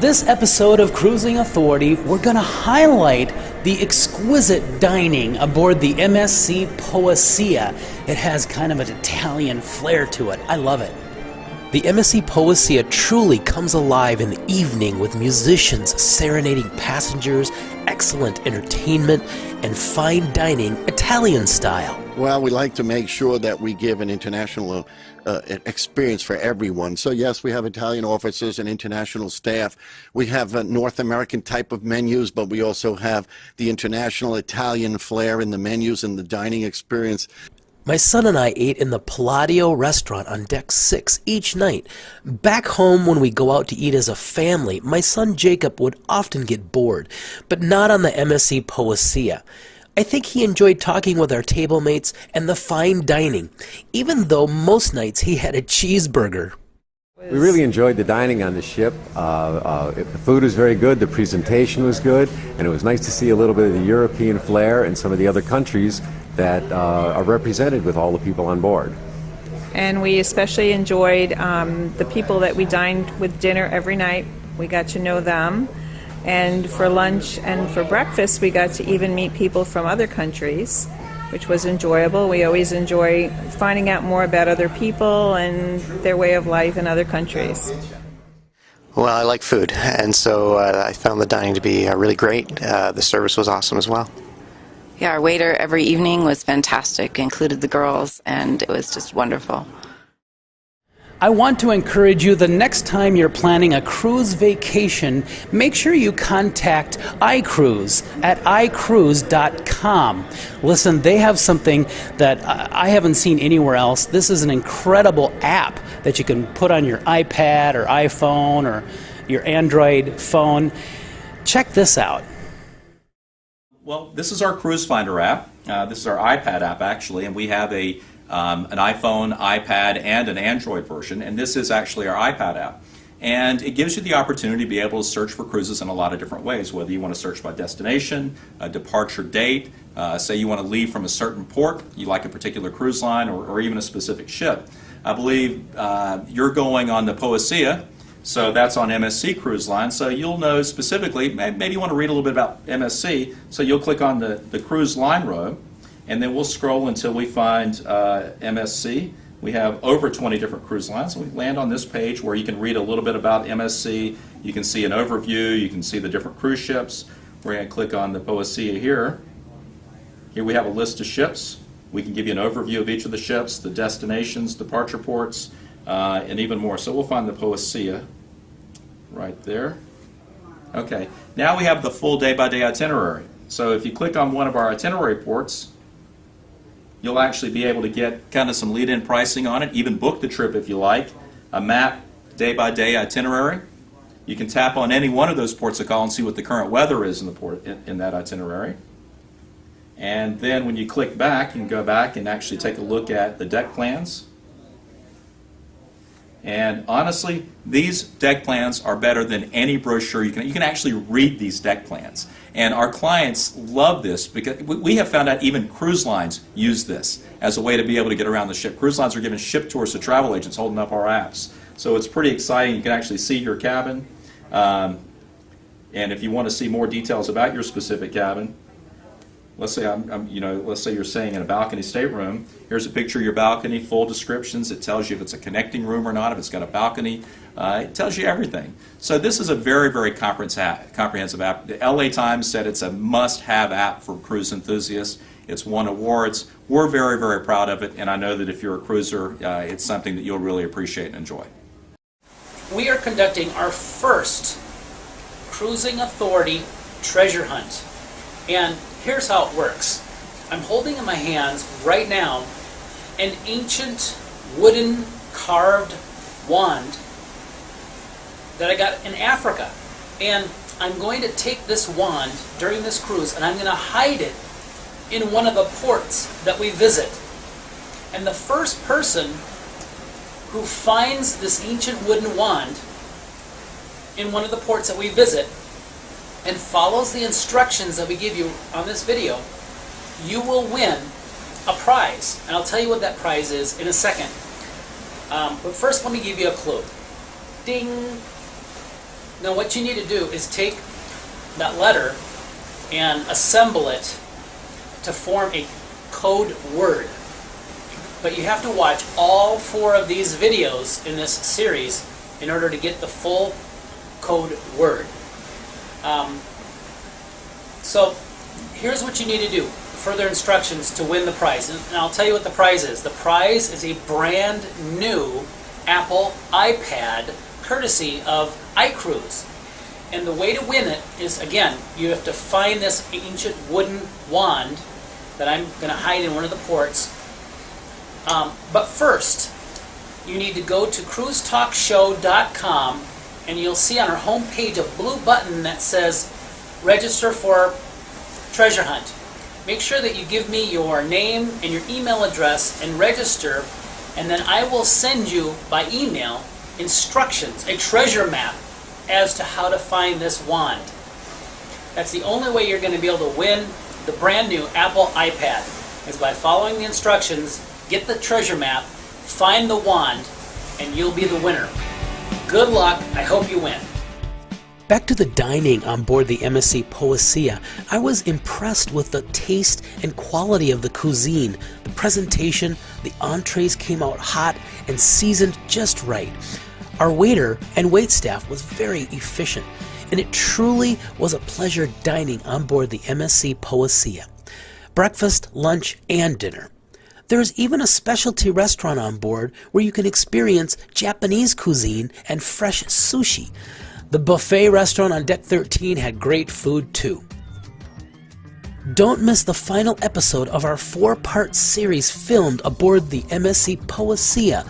this episode of Cruising Authority, we're going to highlight the exquisite dining aboard the MSC Poesia. It has kind of an Italian flair to it. I love it. The MSC Poesia truly comes alive in the evening with musicians serenading passengers, excellent entertainment, and fine dining Italian style. Well, we like to make sure that we give an international experience for everyone. So yes, we have Italian officers and international staff. We have a North American type of menus, but we also have the international Italian flair in the menus and the dining experience. My son and I ate in the Palladio restaurant on deck 6 each night. Back home, when we go out to eat as a family, my son Jacob would often get bored, but not on the MSC Poesia. I think he enjoyed talking with our table mates and the fine dining, even though most nights he had a cheeseburger. We really enjoyed the dining on the ship. The food was very good, the presentation was good, and it was nice to see a little bit of the European flair and some of the other countries that are represented with all the people on board. And we especially enjoyed the people that we dined with dinner every night. We got to know them. And for lunch and for breakfast, we got to even meet people from other countries, which was enjoyable. We always enjoy finding out more about other people and their way of life in other countries. Well, I like food, and so I found the dining to be really great. The service was awesome as well. Yeah, our waiter every evening was fantastic, included the girls, and it was just wonderful. I want to encourage you, the next time you're planning a cruise vacation, make sure you contact iCruise at iCruise.com. Listen, they have something that I haven't seen anywhere else. This is an incredible app that you can put on your iPad or iPhone or your Android phone. Check this out. Well, this is our Cruise Finder app. This is our iPad app, actually, and we have an iPhone, iPad, and an Android version, and this is actually our iPad app. And it gives you the opportunity to be able to search for cruises in a lot of different ways, whether you want to search by destination, a departure date, say you want to leave from a certain port, you like a particular cruise line, or even a specific ship. I believe you're going on the Poesia, so that's on MSC Cruise Line, so you'll know specifically, maybe you want to read a little bit about MSC, so you'll click on the cruise line row, and then we'll scroll until we find MSC. We have over 20 different cruise lines, and we land on this page where you can read a little bit about MSC, you can see an overview, you can see the different cruise ships. We're going to click on the Poesia here. Here we have a list of ships. We can give you an overview of each of the ships, the destinations, departure ports, and even more. So we'll find the Poesia right there. Okay, now we have the full day-by-day itinerary. So if you click on one of our itinerary ports, you'll actually be able to get kind of some lead-in pricing on it, even book the trip if you like, a map, day-by-day itinerary. You can tap on any one of those ports of call and see what the current weather is in the port in that itinerary. And then when you click back, you can go back and actually take a look at the deck plans. And honestly, these deck plans are better than any brochure. You can actually read these deck plans. And our clients love this because we have found out even cruise lines use this as a way to be able to get around the ship. Cruise lines are giving ship tours to travel agents holding up our apps. So it's pretty exciting. You can actually see your cabin. And if you want to see more details about your specific cabin, let's say let's say you're staying in a balcony stateroom. Here's a picture of your balcony, full descriptions. It tells you if it's a connecting room or not, if it's got a balcony. It tells you everything. So this is a very, very comprehensive app. The LA Times said it's a must-have app for cruise enthusiasts. It's won awards. We're very, very proud of it, and I know that if you're a cruiser, it's something that you'll really appreciate and enjoy. We are conducting our first Cruising Authority treasure hunt. And here's how it works. I'm holding in my hands right now an ancient wooden carved wand that I got in Africa. And I'm going to take this wand during this cruise and I'm going to hide it in one of the ports that we visit. And the first person who finds this ancient wooden wand in one of the ports that we visit and follows the instructions that we give you on this video, you will win a prize. And I'll tell you what that prize is in a second. But first, let me give you a clue. Ding! Now what you need to do is take that letter and assemble it to form a code word. But you have to watch all 4 of these videos in this series in order to get the full code word. So here's what you need to do. Further instructions to win the prize. And I'll tell you what the prize is. The prize is a brand new Apple iPad courtesy of iCruise. And the way to win it is, again, you have to find this ancient wooden wand that I'm going to hide in one of the ports. But first, you need to go to cruisetalkshow.com, and you'll see on our home page a blue button that says register for treasure hunt. Make sure that you give me your name and your email address and register, and then I will send you by email instructions, a treasure map as to how to find this wand. That's the only way you're going to be able to win the brand new Apple iPad, is by following the instructions, get the treasure map, find the wand, and you'll be the winner. Good luck. I hope you win. Back to the dining on board the MSC Poesia, I was impressed with the taste and quality of the cuisine. The presentation, the entrees came out hot and seasoned just right. Our waiter and waitstaff was very efficient, and it truly was a pleasure dining on board the MSC Poesia. Breakfast, lunch, and dinner. There is even a specialty restaurant on board where you can experience Japanese cuisine and fresh sushi. The buffet restaurant on Deck 13 had great food too. Don't miss the final episode of our 4-part series filmed aboard the MSC Poesia,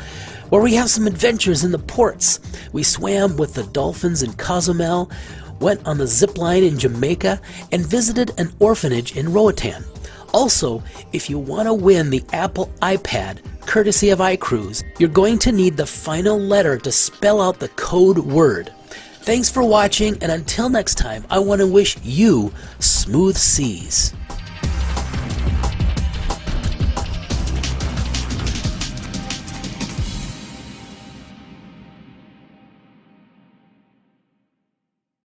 where we have some adventures in the ports. We swam with the dolphins in Cozumel, went on the zip line in Jamaica, and visited an orphanage in Roatan. Also, if you want to win the Apple iPad, courtesy of iCruise, you're going to need the final letter to spell out the code word. Thanks for watching, and until next time, I want to wish you smooth seas.